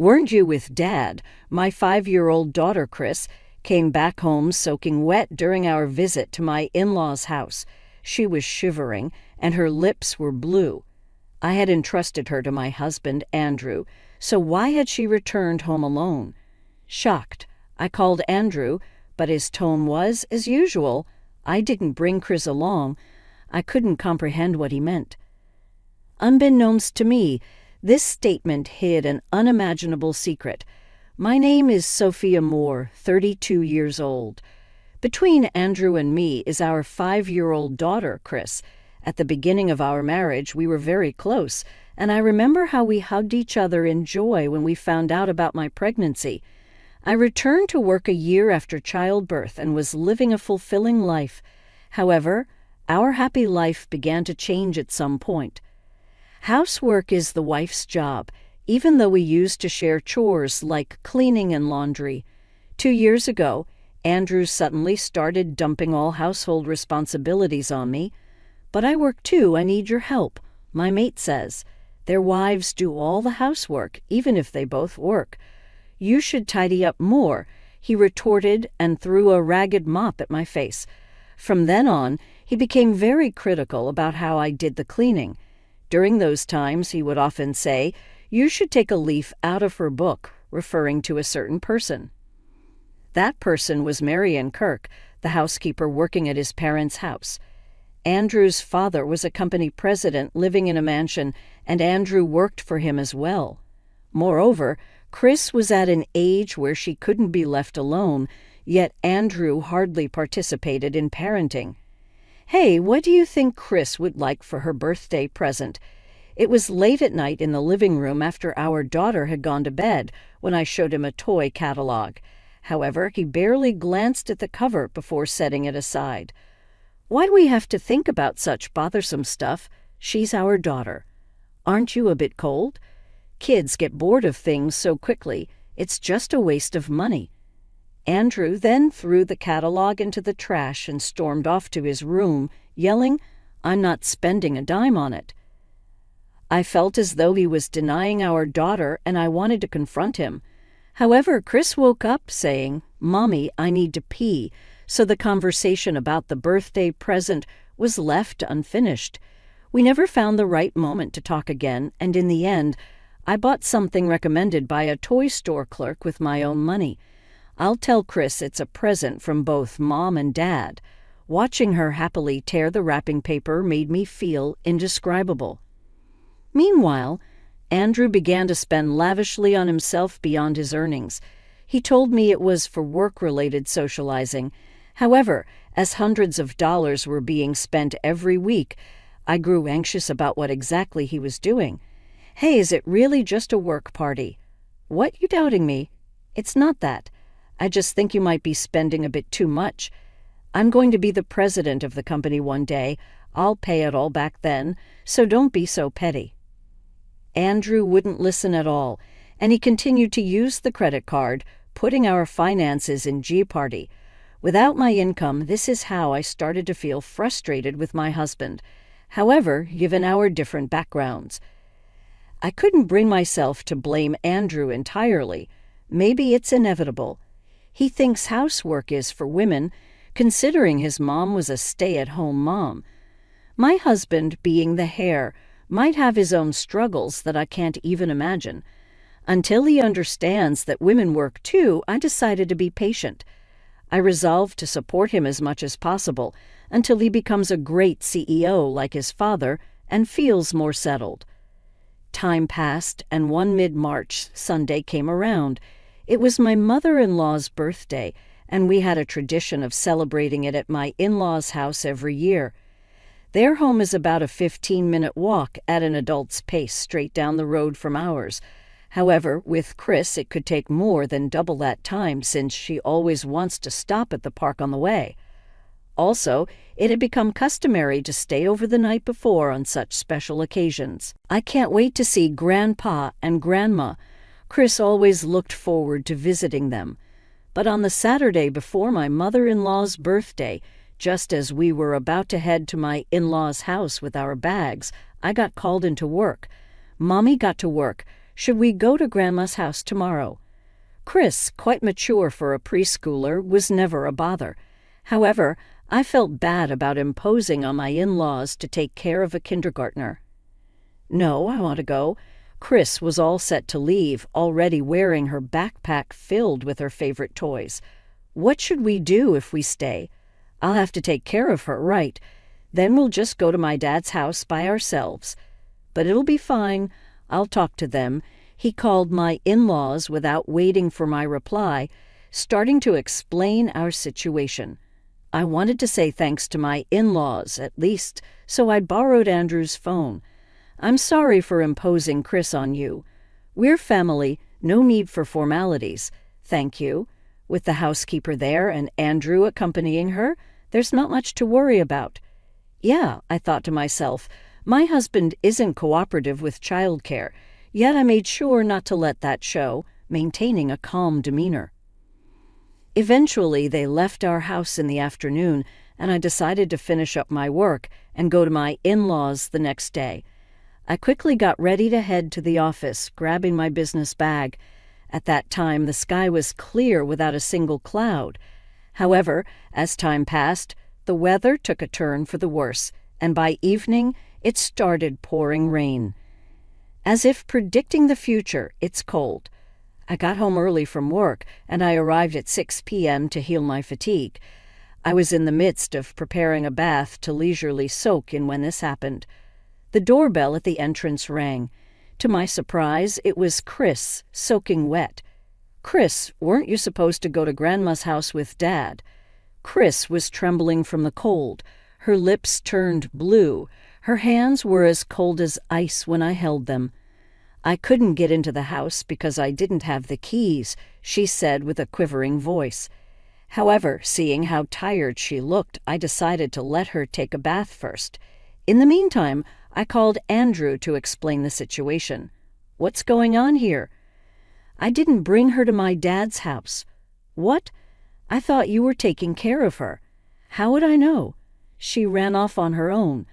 Weren't you with Dad? My 5-year-old daughter, Chris, came back home soaking wet during our visit to my in-laws' house. She was shivering, and her lips were blue. I had entrusted her to my husband, Andrew, so why had she returned home alone? Shocked, I called Andrew, but his tone was, as usual, I didn't bring Chris along. I couldn't comprehend what he meant. Unbeknownst to me, this statement hid an unimaginable secret. My name is Sophia Moore, 32 years old. Between Andrew and me is our 5-year-old daughter, Chris. At the beginning of our marriage, we were very close, and I remember how we hugged each other in joy when we found out about my pregnancy. I returned to work a year after childbirth and was living a fulfilling life. However, our happy life began to change at some point. Housework is the wife's job, even though we used to share chores like cleaning and laundry. 2 years ago, Andrew suddenly started dumping all household responsibilities on me. But I work too, I need your help, my mate says. Their wives do all the housework, even if they both work. You should tidy up more, he retorted and threw a ragged mop at my face. From then on, he became very critical about how I did the cleaning. During those times, he would often say, "You should take a leaf out of her book," referring to a certain person. That person was Marion Kirk, the housekeeper working at his parents' house. Andrew's father was a company president living in a mansion, and Andrew worked for him as well. Moreover, Chris was at an age where she couldn't be left alone, yet Andrew hardly participated in parenting. "Hey, what do you think Chris would like for her birthday present?" It was late at night in the living room after our daughter had gone to bed when I showed him a toy catalog. However, he barely glanced at the cover before setting it aside. "Why do we have to think about such bothersome stuff? She's our daughter. Aren't you a bit cold? Kids get bored of things so quickly. It's just a waste of money." Andrew then threw the catalog into the trash and stormed off to his room, yelling, "I'm not spending a dime on it." I felt as though he was denying our daughter, and I wanted to confront him. However, Chris woke up saying, "Mommy, I need to pee," so the conversation about the birthday present was left unfinished. We never found the right moment to talk again, and in the end, I bought something recommended by a toy store clerk with my own money. I'll tell Chris it's a present from both Mom and Dad. Watching her happily tear the wrapping paper made me feel indescribable. Meanwhile, Andrew began to spend lavishly on himself beyond his earnings. He told me it was for work-related socializing. However, as hundreds of dollars were being spent every week, I grew anxious about what exactly he was doing. "Hey, is it really just a work party?" "What, you doubting me?" "It's not that. I just think you might be spending a bit too much. I'm going to be the president of the company one day. I'll pay it all back then, so don't be so petty." Andrew wouldn't listen at all, and he continued to use the credit card, putting our finances in jeopardy. Without my income, this is how I started to feel frustrated with my husband. However, given our different backgrounds, I couldn't bring myself to blame Andrew entirely. Maybe it's inevitable. He thinks housework is for women, considering his mom was a stay-at-home mom. My husband, being the heir, might have his own struggles that I can't even imagine. Until he understands that women work too, I decided to be patient. I resolved to support him as much as possible until he becomes a great CEO like his father and feels more settled. Time passed, and one mid-March Sunday came around. It was my mother-in-law's birthday, and we had a tradition of celebrating it at my in-laws' house every year. Their home is about a 15-minute walk at an adult's pace straight down the road from ours. However, with Chris, it could take more than double that time since she always wants to stop at the park on the way. Also, it had become customary to stay over the night before on such special occasions. I can't wait to see Grandpa and Grandma. Chris always looked forward to visiting them. But on the Saturday before my mother-in-law's birthday, just as we were about to head to my in-laws' house with our bags, I got called into work. Mommy got to work. Should we go to Grandma's house tomorrow? Chris, quite mature for a preschooler, was never a bother. However, I felt bad about imposing on my in-laws to take care of a kindergartner. No, I want to go. Chris was all set to leave, already wearing her backpack filled with her favorite toys. What should we do if we stay? I'll have to take care of her, right? Then we'll just go to my dad's house by ourselves. But it'll be fine. I'll talk to them. He called my in-laws without waiting for my reply, starting to explain our situation. I wanted to say thanks to my in-laws, at least, so I borrowed Andrew's phone. I'm sorry for imposing Chris on you. We're family, no need for formalities. Thank you. With the housekeeper there and Andrew accompanying her, there's not much to worry about. Yeah, I thought to myself, my husband isn't cooperative with childcare, yet I made sure not to let that show, maintaining a calm demeanor. Eventually, they left our house in the afternoon, and I decided to finish up my work and go to my in-laws the next day. I quickly got ready to head to the office, grabbing my business bag. At that time, the sky was clear without a single cloud. However, as time passed, the weather took a turn for the worse, and by evening, it started pouring rain. As if predicting the future, it's cold. I got home early from work, and I arrived at 6 p.m. to heal my fatigue. I was in the midst of preparing a bath to leisurely soak in when this happened. The doorbell at the entrance rang. To my surprise, it was Chris, soaking wet. Chris, weren't you supposed to go to Grandma's house with Dad? Chris was trembling from the cold. Her lips turned blue. Her hands were as cold as ice when I held them. I couldn't get into the house because I didn't have the keys, she said with a quivering voice. However, seeing how tired she looked, I decided to let her take a bath first. In the meantime, I called Andrew to explain the situation. What's going on here? I didn't bring her to my dad's house. What? I thought you were taking care of her. How would I know? She ran off on her own.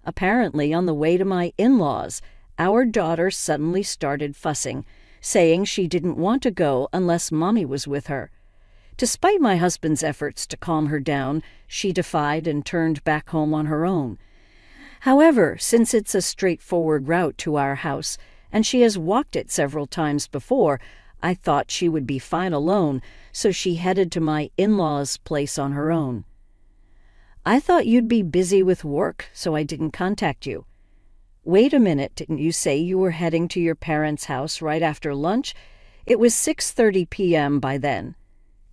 Apparently, on the way to my in-laws, our daughter suddenly started fussing, saying she didn't want to go unless Mommy was with her. Despite my husband's efforts to calm her down, she defied and turned back home on her own. However, since it's a straightforward route to our house, and she has walked it several times before, I thought she would be fine alone, so she headed to my in-laws' place on her own. I thought you'd be busy with work, so I didn't contact you. Wait a minute, didn't you say you were heading to your parents' house right after lunch? It was 6:30 p.m. by then.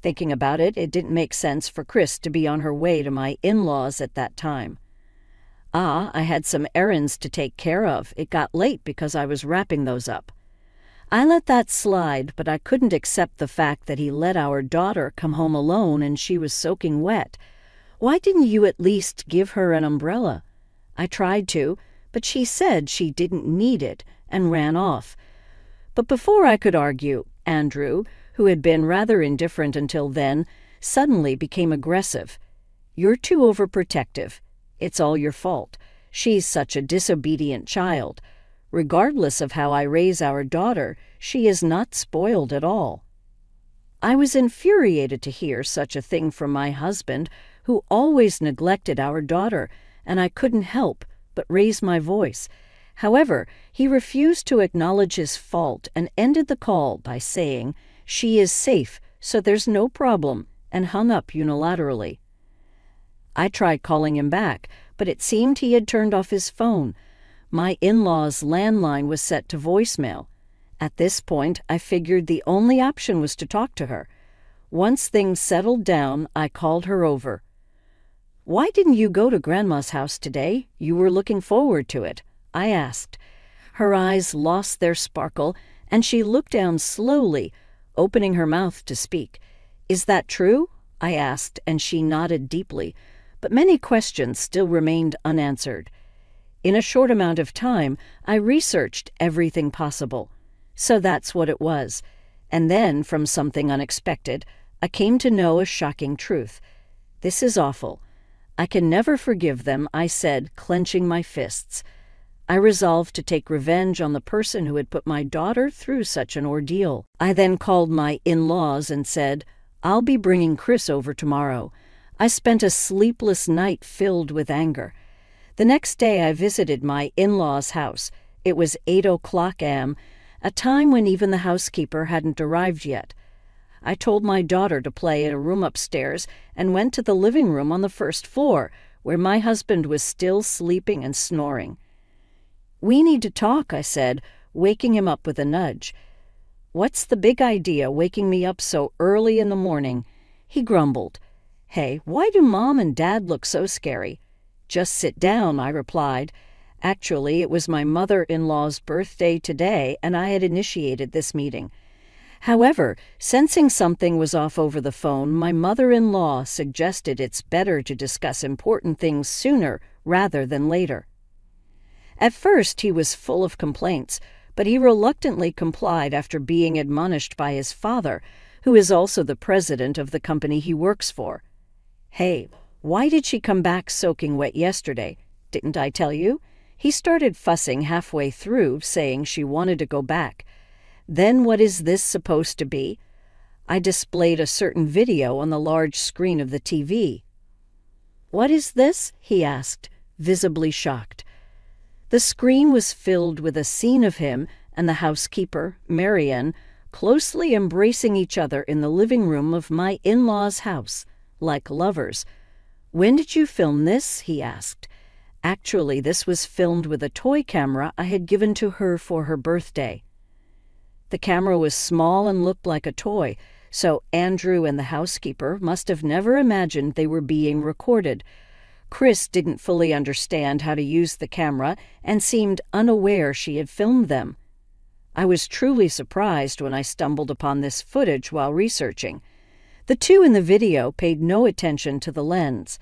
Thinking about it, it didn't make sense for Chris to be on her way to my in-laws at that time. I had some errands to take care of. It got late because I was wrapping those up. I let that slide, but I couldn't accept the fact that he let our daughter come home alone and she was soaking wet. Why didn't you at least give her an umbrella? I tried to, but she said she didn't need it and ran off. But before I could argue, Andrew, who had been rather indifferent until then, suddenly became aggressive. You're too overprotective. It's all your fault. She's such a disobedient child. Regardless of how I raise our daughter, she is not spoiled at all. I was infuriated to hear such a thing from my husband, who always neglected our daughter, and I couldn't help but raise my voice. However, he refused to acknowledge his fault and ended the call by saying, "She is safe, so there's no problem," and hung up unilaterally. I tried calling him back, but it seemed he had turned off his phone. My in-law's landline was set to voicemail. At this point, I figured the only option was to talk to her. Once things settled down, I called her over. "Why didn't you go to Grandma's house today? You were looking forward to it," I asked. Her eyes lost their sparkle, and she looked down slowly, opening her mouth to speak. "Is that true?" I asked, and she nodded deeply, but many questions still remained unanswered. In a short amount of time, I researched everything possible. So that's what it was. And then, from something unexpected, I came to know a shocking truth. "This is awful. I can never forgive them," I said, clenching my fists. I resolved to take revenge on the person who had put my daughter through such an ordeal. I then called my in-laws and said, "I'll be bringing Chris over tomorrow." I spent a sleepless night filled with anger. The next day I visited my in-laws' house. It was 8 o'clock a.m., a time when even the housekeeper hadn't arrived yet. I told my daughter to play in a room upstairs and went to the living room on the first floor, where my husband was still sleeping and snoring. "We need to talk," I said, waking him up with a nudge. "What's the big idea waking me up so early in the morning?" He grumbled. "Hey, why do Mom and Dad look so scary?" "Just sit down," I replied. Actually, it was my mother-in-law's birthday today, and I had initiated this meeting. However, sensing something was off over the phone, my mother-in-law suggested it's better to discuss important things sooner rather than later. At first, he was full of complaints, but he reluctantly complied after being admonished by his father, who is also the president of the company he works for. "Hey, why did she come back soaking wet yesterday? Didn't I tell you?" He started fussing halfway through, saying she wanted to go back. "Then what is this supposed to be?" I displayed a certain video on the large screen of the TV. "What is this?" he asked, visibly shocked. The screen was filled with a scene of him and the housekeeper, Marianne, closely embracing each other in the living room of my in-laws' house, like lovers. "When did you film this?" he asked. Actually, this was filmed with a toy camera I had given to her for her birthday. The camera was small and looked like a toy, so Andrew and the housekeeper must have never imagined they were being recorded. Chris didn't fully understand how to use the camera and seemed unaware she had filmed them. I was truly surprised when I stumbled upon this footage while researching. The two in the video paid no attention to the lens.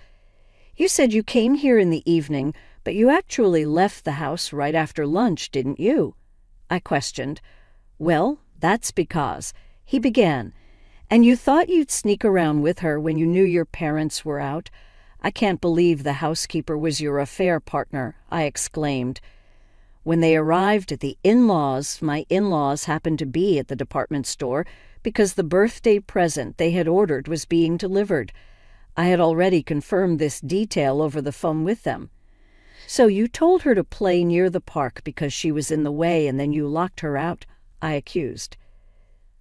"You said you came here in the evening, but you actually left the house right after lunch, didn't you?" I questioned. "Well, that's because," he began. "And you thought you'd sneak around with her when you knew your parents were out? I can't believe the housekeeper was your affair partner," I exclaimed. When they arrived at the in-laws, my in-laws happened to be at the department store because the birthday present they had ordered was being delivered. I had already confirmed this detail over the phone with them. "So you told her to play near the park because she was in the way and then you locked her out?" I accused.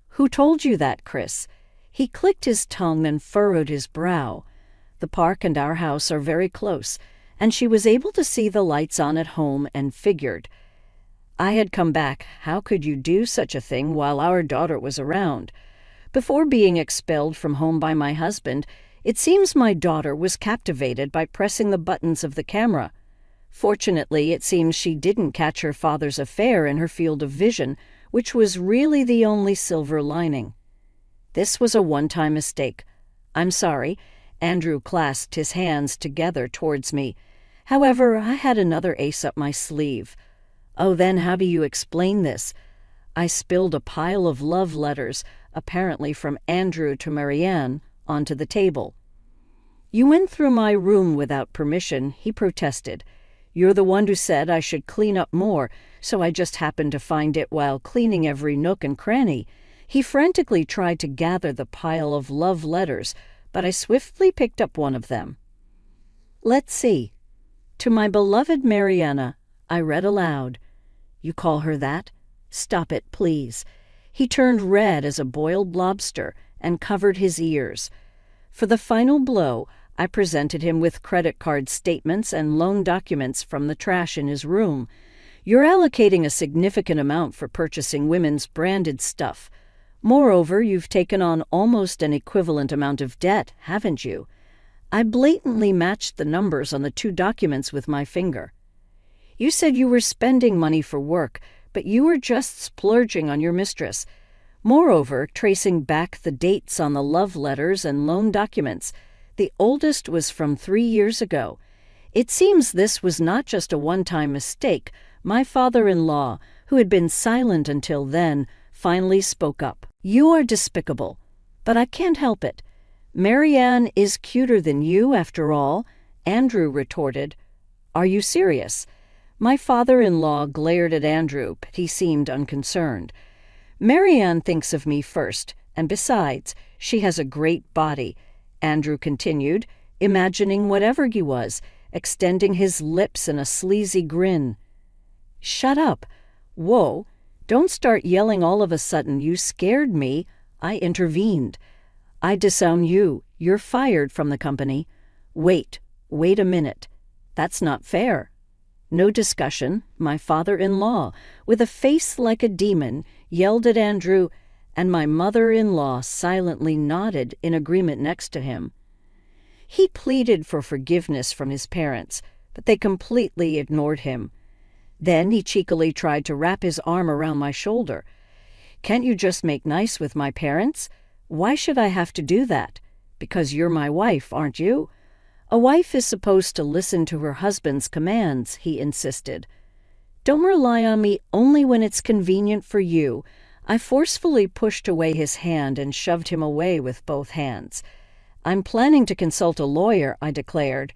"Who told you that, Chris?" He clicked his tongue and furrowed his brow. "The park and our house are very close, and she was able to see the lights on at home and figured. I had come back. How could you do such a thing while our daughter was around? Before being expelled from home by my husband, it seems my daughter was captivated by pressing the buttons of the camera. Fortunately, it seems she didn't catch her father's affair in her field of vision, which was really the only silver lining. This was a one-time mistake. I'm sorry." Andrew clasped his hands together towards me. "However, I had another ace up my sleeve." "Oh, then how do you explain this?" I spilled a pile of love letters, apparently from Andrew to Marianne, onto the table. "You went through my room without permission," he protested. "You're the one who said I should clean up more, so I just happened to find it while cleaning every nook and cranny." He frantically tried to gather the pile of love letters, but I swiftly picked up one of them. "Let's see. To my beloved Mariana," I read aloud. "You call her that? Stop it, please." He turned red as a boiled lobster and covered his ears. For the final blow, I presented him with credit card statements and loan documents from the trash in his room. "You're allocating a significant amount for purchasing women's branded stuff. Moreover, you've taken on almost an equivalent amount of debt, haven't you?" I blatantly matched the numbers on the two documents with my finger. "You said you were spending money for work, but you were just splurging on your mistress. Moreover, tracing back the dates on the love letters and loan documents, the oldest was from 3 years ago. It seems this was not just a one-time mistake. My father-in-law, who had been silent until then, finally spoke up. "You are despicable, but I can't help it. Marianne is cuter than you, after all," Andrew retorted. "Are you serious?" My father-in-law glared at Andrew, but he seemed unconcerned. Marianne thinks of me first, and besides, she has a great body, Andrew continued, imagining whatever he was, extending his lips in a sleazy grin. Shut up. Whoa, don't start yelling all of a sudden. You scared me. I intervened. I disown you. You're fired from the company. Wait a minute. That's not fair. No discussion. My father-in-law, with a face like a demon, yelled at Andrew, and my mother-in-law silently nodded in agreement next to him. He pleaded for forgiveness from his parents, but they completely ignored him. Then he cheekily tried to wrap his arm around my shoulder. Can't you just make nice with my parents? Why should I have to do that? Because you're my wife, aren't you? A wife is supposed to listen to her husband's commands, he insisted. Don't rely on me only when it's convenient for you. I forcefully pushed away his hand and shoved him away with both hands. I'm planning to consult a lawyer, I declared.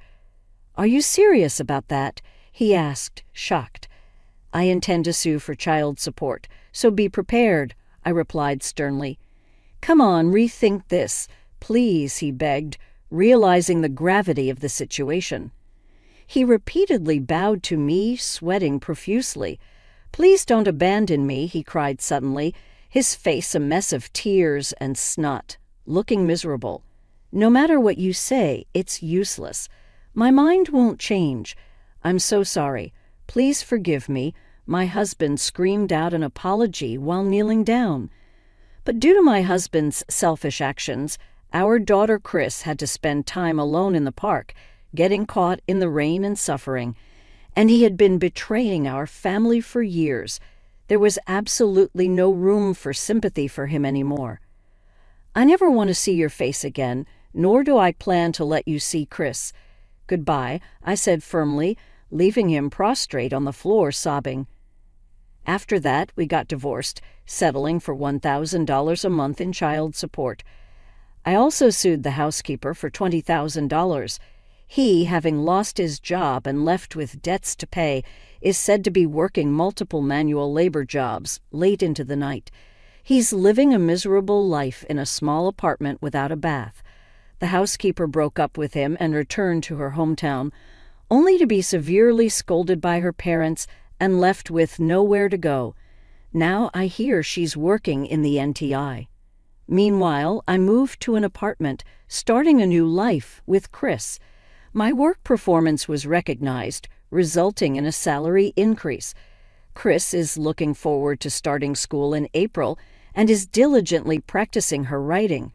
Are you serious about that? He asked, shocked. I intend to sue for child support, so be prepared, I replied sternly. Come on, rethink this. Please, he begged, realizing the gravity of the situation. He repeatedly bowed to me, sweating profusely. Please don't abandon me, he cried suddenly, his face a mess of tears and snot, looking miserable. No matter what you say, it's useless. My mind won't change. I'm so sorry. Please forgive me. My husband screamed out an apology while kneeling down. But due to my husband's selfish actions, our daughter Chris had to spend time alone in the park, getting caught in the rain and suffering, and he had been betraying our family for years. There was absolutely no room for sympathy for him anymore. I never want to see your face again, nor do I plan to let you see Chris. Goodbye, I said firmly, leaving him prostrate on the floor sobbing. After that, we got divorced, settling for $1,000 a month in child support. I also sued the housekeeper for $20,000. He, having lost his job and left with debts to pay, is said to be working multiple manual labor jobs late into the night. He's living a miserable life in a small apartment without a bath. The housekeeper broke up with him and returned to her hometown, only to be severely scolded by her parents and left with nowhere to go. Now I hear she's working in the NTI. Meanwhile, I moved to an apartment, starting a new life with Chris. My work performance was recognized, resulting in a salary increase. Chris is looking forward to starting school in April and is diligently practicing her writing.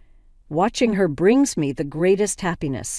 Watching her brings me the greatest happiness.